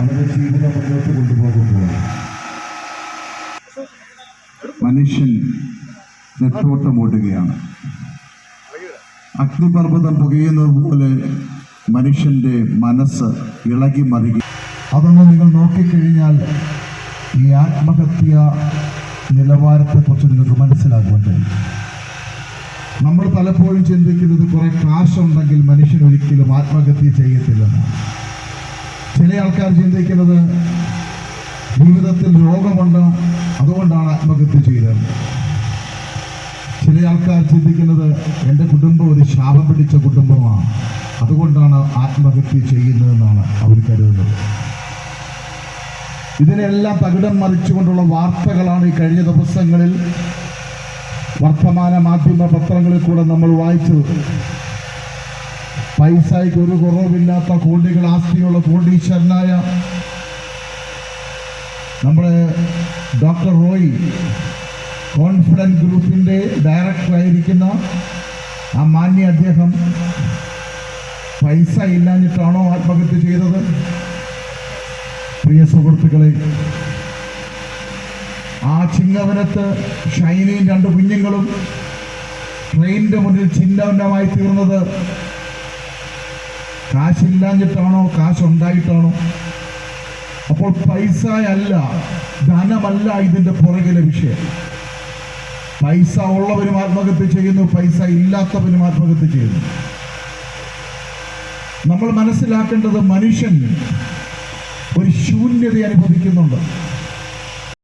അവരുടെ ജീവിതം മുന്നോട്ട് കൊണ്ടുപോകുമ്പോൾ മനുഷ്യൻ നെട്ടോട്ടമോടുകയാണ്. അഗ്നിപർവ്വതം പുകയുന്നത് പോലെ മനുഷ്യൻ്റെ മനസ്സ് ഇളകി മറിയുക. അതൊന്ന് നിങ്ങൾ നോക്കിക്കഴിഞ്ഞാൽ ഈ ആത്മഹത്യ നിലവാരത്തെക്കുറിച്ച് നിങ്ങൾക്ക് മനസ്സിലാകുവാൻ കഴിയും. നമ്മൾ പലപ്പോഴും ചിന്തിക്കുന്നത് കുറെ കാശുണ്ടെങ്കിൽ മനുഷ്യൻ ഒരിക്കലും ആത്മഹത്യ ചെയ്യത്തില്ലെന്നാണ്. ചില ആൾക്കാർ ചിന്തിക്കുന്നത് ജീവിതത്തിൽ രോഗമുണ്ട്, അതുകൊണ്ടാണ് ആത്മഹത്യ ചെയ്തത്. ചില ആൾക്കാർ ചിന്തിക്കുന്നത് എൻ്റെ കുടുംബം ഒരു ശാപം പിടിച്ച കുടുംബമാണ്, അതുകൊണ്ടാണ് ആത്മഹത്യ ചെയ്യുന്നതെന്നാണ് അവർ കരുതുന്നത്. ഇതിനെല്ലാം തകിടം മറിച്ചുകൊണ്ടുള്ള വാർത്തകളാണ് ഈ കഴിഞ്ഞ ദിവസങ്ങളിൽ വർത്തമാന മാധ്യമ പത്രങ്ങളിൽ കൂടെ നമ്മൾ വായിച്ചത്. പൈസയ്ക്ക് ഒരു കുറവില്ലാത്ത കോടികൾ ആസ്തിയുള്ള കോടീശ്വരനായ നമ്മുടെ ഡോക്ടർ റോയ്, കോൺഫിഡൻസ് ഗ്രൂപ്പിൻ്റെ ഡയറക്ടറായിരിക്കുന്ന ആ മാന്യ അദ്ദേഹം പൈസ ഇല്ലാഞ്ഞിട്ടാണോ ആത്മഹത്യ ചെയ്തത്? പ്രിയ സുഹൃത്തുക്കളെ, ആ ചിങ്ങവനത്ത് ഷൈനയും രണ്ട് കുഞ്ഞുങ്ങളും ട്രെയിനിന്റെ മുന്നിൽ ചിഹ്നമായി തീർന്നത് കാശില്ലാഞ്ഞിട്ടാണോ കാശുണ്ടായിട്ടാണോ? അപ്പോൾ പൈസയല്ല, ധനമല്ല ഇതിന്റെ പുറകിലെ വിഷയം. പൈസ ഉള്ളവരും ആത്മഹത്യ ചെയ്യുന്നു, പൈസ ഇല്ലാത്തവരും ആത്മഹത്യ ചെയ്യുന്നു. നമ്മൾ മനസ്സിലാക്കേണ്ടത് മനുഷ്യൻ ഒരു ശൂന്യത അനുഭവിക്കുന്നുണ്ട്.